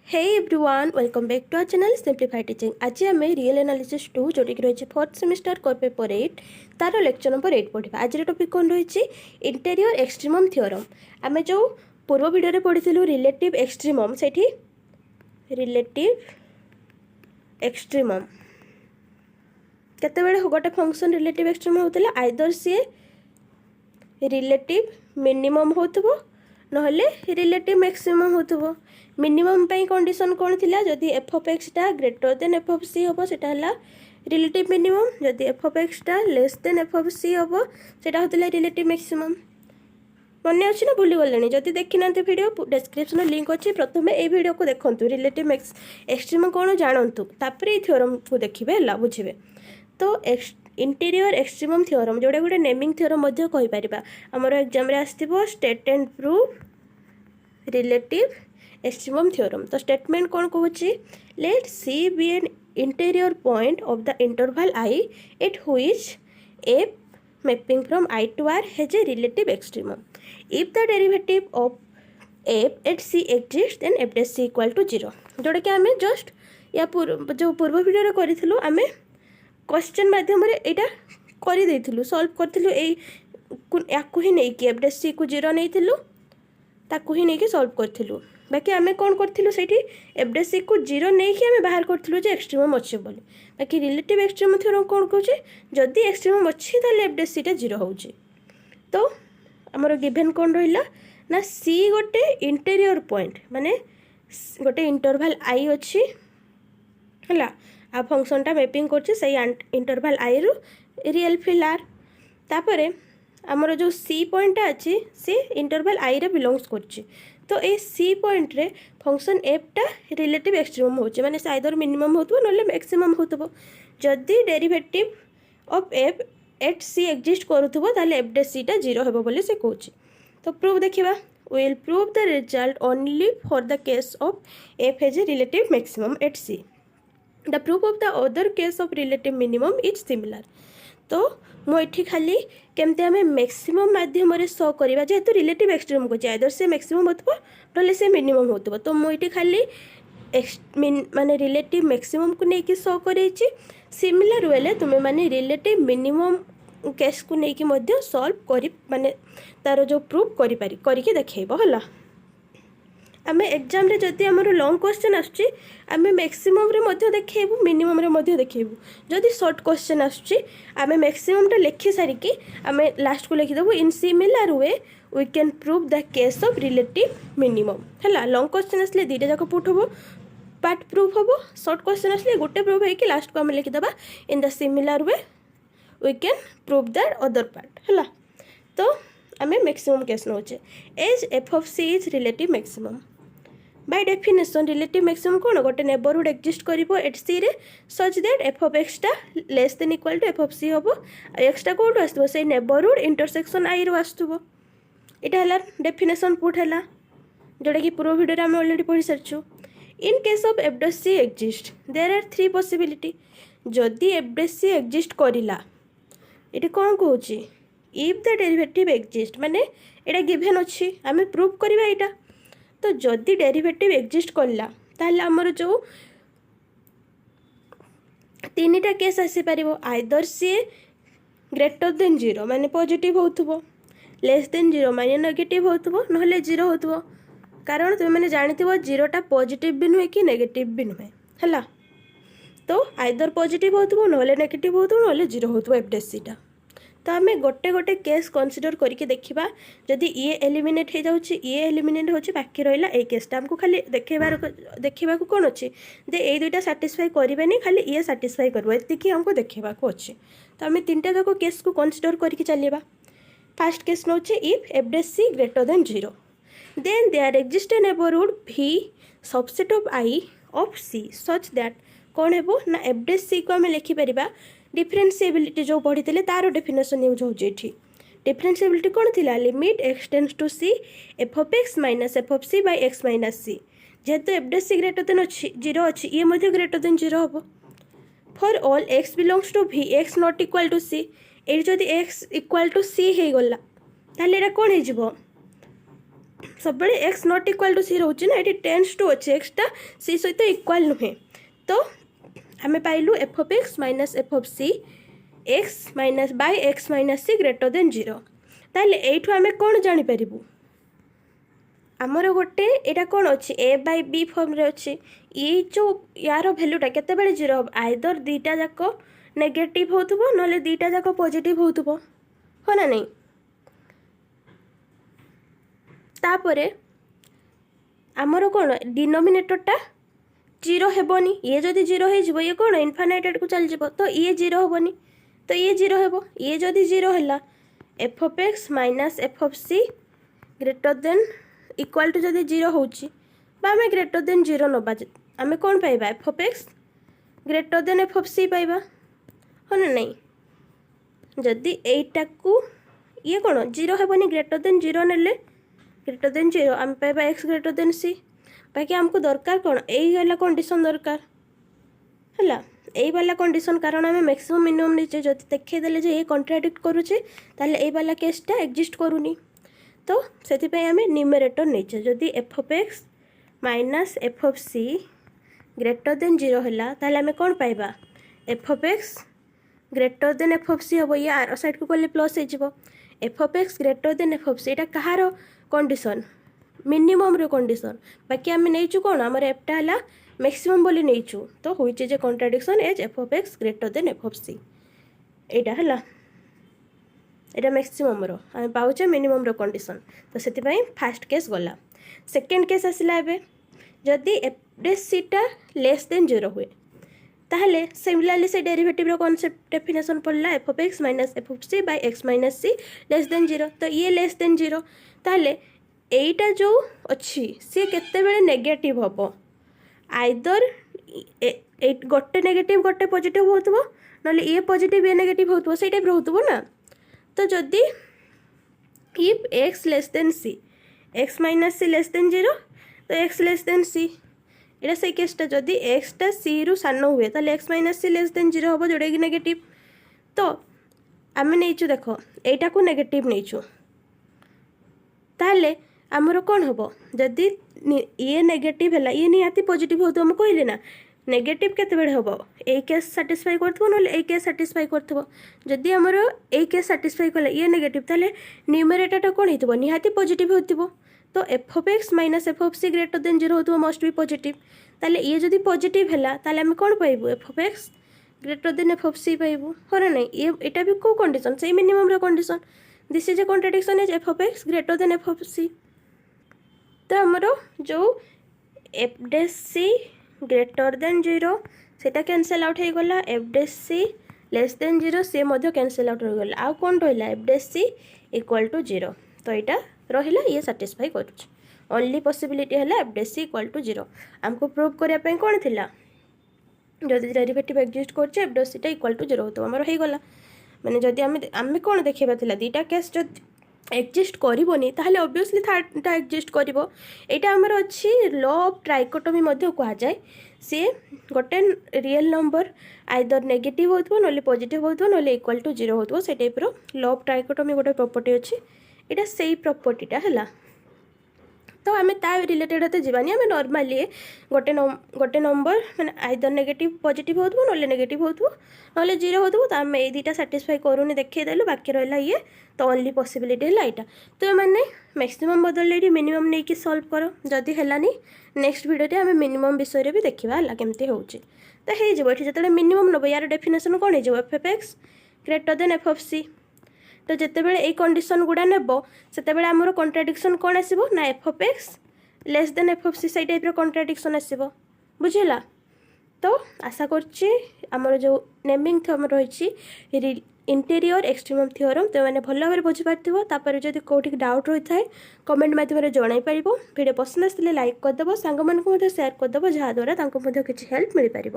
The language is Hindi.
Hey everyone welcome back to our channel simplified teaching. आज आम रियल एनालिसिस 2 जोटी रही फोर्थ सेमिस्टर कोर पेपर 8 तार लेक्चर नंबर 8 पढ़ा। आज टॉपिक कौन रही इंटीरियर एक्सट्रीमम थ्योरम। आम जो पूर्व वीडियो पढ़ी रिलेटिव एक्सट्रीमम से रिलेटिव एक्सट्रीमम केते गोटे फंक्शन रिलेटिव एक्सट्रीमम होता आइदर सी रिलेटिव मिनिमम होतबो नहले रिलेटिव मैक्सिमम होतबो। मिनिमम पाई कंडीशन कौन थिला जदि एफ ऑफ एक्स टा ग्रेटर देन एफ ऑफ सी होबो सेटा हला रिलेटिव मिनिमम। जदि एफ ऑफ एक्स टा लेस देन एफ ऑफ सी होबो सेटा होतला रिलेटिव मैक्सिमम। मन अच्छी ना भूली गले जदि देखी ना वीडियो डिस्क्रिप्शन लिंक अच्छी प्रथम ए वीडियो को देखंतु रिलेटिव एक्सट्रीम कौन जानतु तापर ए थ्योरम को देखिबे ला बुझिबे। तो इंटीरियर एक्सट्रीमम थ्योरम जोड़ा गोटे नेमिंग थ्योरम मध्य कहि परिबा। हमर एग्जाम रे आस्थिबो state and prove relative extremum theorem. तो स्टेटमेंट कौन कहूँ let c be an interior point of the interval I at which f mapping from I to R has a relative extremum if the derivative of f at c exist then f dash c equal to 0। जोटा कि आम जस्ट या जो पूर्व वीडियो करूँ आम क्वेश्चन माध्यम यहाँ कर सल्व करूँ ही नहीं कि एफ डैश सी को 0 नहीं ताकू ही नहीं सल्व करूँ। बाकी आम कौन करूँ से एफ डैश सी को 0 नहीं कि आम बाहर करूँ एक्सट्रीमम अच्छे बोली। बाकी रिलेटिव एक्सट्रीमम थ्योरम कौन कहूँ जदि एक्सट्रीमम अच्छी ताले एफ डैश सी टा 0 हो। तो आमर गिभेन कौन रहा ना सी गोटे इंटीरियर पॉइंट माने गोटे इंटरवल आई अच्छी है आ फंक्शन टा मैपिंग कर इंटरवल आई रु रियल फिल आर तापरे आमर जो सी पॉइंट अच्छी सी इंटरवल आई रे बिलोंग्स कर। तो ये सी पॉइंट रे फंक्शन एफ टा रिलेटिव एक्सट्रीमम होचे माने आइदर मिनिमम होतबो नले मैक्सिमम होतबो। जदि derivative of f at c exist करूथबो ताले एफ डैश सी टा 0 हेबो बोली से कहूची। तो प्रूफ देखिबा we will prove the result only for the case of f has a relative maximum at c. The proof of the other case of relative minimum is similar. तो मुझे खाली केमते आम मैक्सिमम माध्यम शो करवा जेहेतु रिलेटिव एक्सट्रीम को आइदर से मैक्सिमम होतबो नले से मिनिमम होतबो। तो मुझे खाली माने रिलेटिव मैक्सिमम को लेकिन शो कर सिमिलर वेले तुम्हें माने रिलेटिव मिनिमम केस को लेकिन सॉल्व कर माने तार जो प्रूफ करके देखेब है। आम एग्जाम रे जदि आमर लॉन्ग क्वेश्चन आम मैक्सिमम रे देखेबू मिनिमम रे देखेबू। जदि शॉर्ट क्वेश्चन आम मैक्सिमम टा लिखि सारिकी आम लास्ट को लिखिदेबू in similar way we can prove the case of relative minimum है। लॉन्ग क्वेश्चन आसले दुईटा जाक पुट हम पार्ट प्रूफ हम शॉर्ट क्वेश्चन आसले गोटे प्रूफ है लास्ट को आम लिखिदेबा in the similar way we can prove the other part है। तो आम मैक्सिमम केस नौचे as f of c is relative maximum. By definition relative maximum कौन गोटे नेबरहुड एक्जिस्ट करिवो एट सी रे such that f of x टा less than equal to f of सी होबो एक्स टा कोड आसबो से नेबरहुड इंटरसेक्शन आई रो आसतबो। इटा हला डेफिनेशन पुट हला जोटा कि पूर्व वीडियो आम ऑलरेडी पढ़ी सारछु। In case of f dash c exist there are 3 possibility. जदि एफ डैश सी एक्जिस्ट करिला इटा कौन कहूची इफ द डेरिवेटिव एक्जिस्ट माने एटा गिवन अच्छी आम प्रूव करवा एटा। तो जदि डेरिवेटिव एक्जिस्ट करला ताहले हमर जो 3टा केस आसी पारिबो आइदर सी ग्रेटर देन 0 माने पॉजिटिव होतबो लेस देन 0 माने नेगेटिव होतबो नहले 0 होतबो। कारण तुम माने जानिथिबो 0 टा पॉजिटिव भी नुहे कि नेगेटिव भी नुहे हला। तो आइदर पॉजिटिव होतबो नहले नेगेटिव होतबो नहले 0 होतबो एफ डैश सी टा। तो आम गोटे गोटे केस कनसीडर करके देखा जदि ये एलिमिनेट हो जाऊँगी ये एलिमिनेट हो बाकी रहा ए केसटा आमको खाली देखा कौन अच्छे जे ये दुईटा साटिस्फाई करें खाली ये साटिस्फाई कर हमको देखा अच्छे। तो आम 3टा जाक केस को कनसीडर करके चलवा। फास्ट केस नौ if f dash c greater than 0 then there exist a neighbourhood V subset of I of c such that कौन हेबो ना एफ डैश सी को आम लिखिपर डिफरेंशिएबिलिटी जो पढ़ी तार डेफिनेशन यूज होची। डिफरेंशिएबिलिटी कौन थी limit x tends to c f of x minus f of c by x minus c जेहेतु f dash c greater than 0 अच्छी ये मध्य ग्रेटर देन 0 हम for all x belongs to V x not equal to c ये जदि एक्स इक्वल टू सी हो गला ताले कौन हो सब एक्स नॉट इक्वाल टू सी रोचे ना ये टेन्स टू अच्छे एक्सटा सी सहित इक्वाल नुहे तो आम पाइलु f of x minus f of c x minus by x minus c greater than 0 ताहले एठू आम कौन जापर आमर गोटे यहाँ कौन अच्छी ए बाय बी फॉर्म रे अच्छी ये जो यार भैल्यूटा केते 0 हम आइदर दीटा जाक नेगेटिव होतुबो नले दीटा जाक पॉजिटिव होतुबो हो ना नहीं तापरे आमर कौन डिनोमिनेटरटा 0 हेबनी ये जदि 0 हो ये कौन इनफाइनाइट को चल तो ये 0 हेबनी तो ये 0 हेबो ये जदि 0 है f of x minus f of c greater than equal to जदि 0 होची बा आम ग्रेटर देन 0 नबा आम कौन पाइबा f of x greater than F of c पाइबा हो ना नहीं जदि एटा को ये कौन 0 हेबनी ग्रेटर देन 0 नेले ग्रेटर देन 0 आम पाइबा एक्स ग्रेटर देन सी बाकी आमको दरकार कौन यही वाला कंडीशन दरकार है यही वाला कंडीशन कारण आम मैक्सिमम मिनिमम नीचे जब देखीदेले ये कंट्राडिक्ट करुचे ताले यही वाला केसटा एक्जिस्ट करूनी तो से आम न्यूमरेटर नीचे जदि F of x minus f of c greater than 0 है ताले आम कौन पाइबा f of x greater than F of c हम ये आर साइड को गले प्लस हो f of x greater than F of c यहाँ कहार कंडीशन मिनिमम रो कंडीशन बाकी आम नहीं कौन आम एफटा है मैक्सिमम बोली नहीं तो which is a contradiction as f of x greater than F of c एटा है यहाँ मैक्सिमम रो आम पाचे मिनिमम रो कंडीशन तो से फास्ट केस गला सेकेंड केस आसला जदि एफ डैश सी टा लेस देन 0 हुए ताहले सिमिलरली से डेरिवेटिव रो कॉन्सेप्ट डेफिनेशन पड़ला f of x minus f of c by x minus c less than 0 तो ये लेस देन 0 ताहले एटा जो अच्छी सी केते नेगेटिव हम आइदर गोटे नेगेटिव गोटे पॉजिटिव होतबो नले ये पॉजिटिव ये नेगेटिव होतबो से टाइप होतबो ना तो जदि if x less than c x minus c less than 0 तो एक्स लेस देन सी यहाँ से केसटा जदि एक्सटा सी रु सान हुए तो x minus c less than 0 हम जोड़ा कि नेगेटिव तो आम नहीं देख यटा को नेगेटिव नहीं ताहले आमर कौन हम जदि ये नेगेटिव है ये निहाती पॉजिटिव हो तो कहले ना नेगेटिव केते हम ए केस साटिस्फाई करथबो नले ए केस साटिस्फाई करथबो जदि आमर ए केस साटिस्फाई कले ये नेगेटिव ताले न्यूमरेटरटा कौन होइतबो निहाती पॉजिटिव होइतबो तो f of x minus f of c greater than 0 होइतबो मस्ट बी पॉजिटिव ताले ये जदि पॉजिटिव है ताले आम कौन पाइबो f of x greater than F of c पाइबो हो ना नहीं ये एटा भी को कंडीशन से मिनिमम रो condition this is a contradiction is f of x greater than F of c तो आमर जो f dash c greater than 0 सेटा कैंसल आउट हो गला f dash c less than 0 c मध्य कैंसल आउट हो गला आ कौन रहा f dash c equal to 0 तो यहाँ रहा ये साटिस्फाई करुच्छ ओनली पॉसिबिलिटी है f dash c equal to 0 आमको प्रूव करने कौन थी जदि डेरिवेटिव एक्जिस्ट कर f dash c equal to 0 हो तो आमर हो गला माने जदि आम कौन देखा दुईटा केस जो एक्जिस्ट करबनी ताहले ऑब्वियसली थर्डटा एक्जिस्ट करिवो एटा हमर अछि लॉ ऑफ ट्राइकोटोमी मध्ये कहा जाए सी गोटे रियल नंबर आइदर नेगेटिव होतबो नले पॉजिटिव होतबो नले इक्वल टू 0 होतबो से टाइप रो लॉ ऑफ ट्राइकोटोमी गोटे प्रॉपर्टी अछि एटा सेही प्रॉपर्टीटा हला तो आम ता रिलेटेड तो जीवानी आम नॉर्मली गोटे नंबर मैंने आइदर नेगेटिव पॉजिटिव होतबो नले नेगेटिव होतबो नले 0 होतबो तो आम ए दुटा साटिस्फाई करूनी देखिदेलु बाकी रहा ये तो ओनली पॉसिबिलिटी है यहाँ तो मैंने मैक्सिमम बदल ये मिनिमम नहीं कि सॉल्व कर जदि है नेक्स्ट वीडियो आम मिनिमम विषय भी देखा केमती हो तो जो मिनिमम नब यार डेफिनेशन कौन हो f f x greater than F of c तो जितेबाला ये कंडीशन गुड़ा नेब से आमर कंट्राडिक्शन कौन आसो ना f of x less than F of c से टाइप कंट्राडिक्शन आसो बुझेगा तो आशा करमर जो नेमिंग थम रही इंटीरियर एक्सट्रीमम थ्योरम तो मैंने भल भाव बुझीपार जब कौटी डाउट रही है कमेंट माध्यम जन पार वीडियो पसंद आसले लाइक करदेव सांग मानक शेयर करदेव जहाँद्वारा किसी हेल्प मिल पार।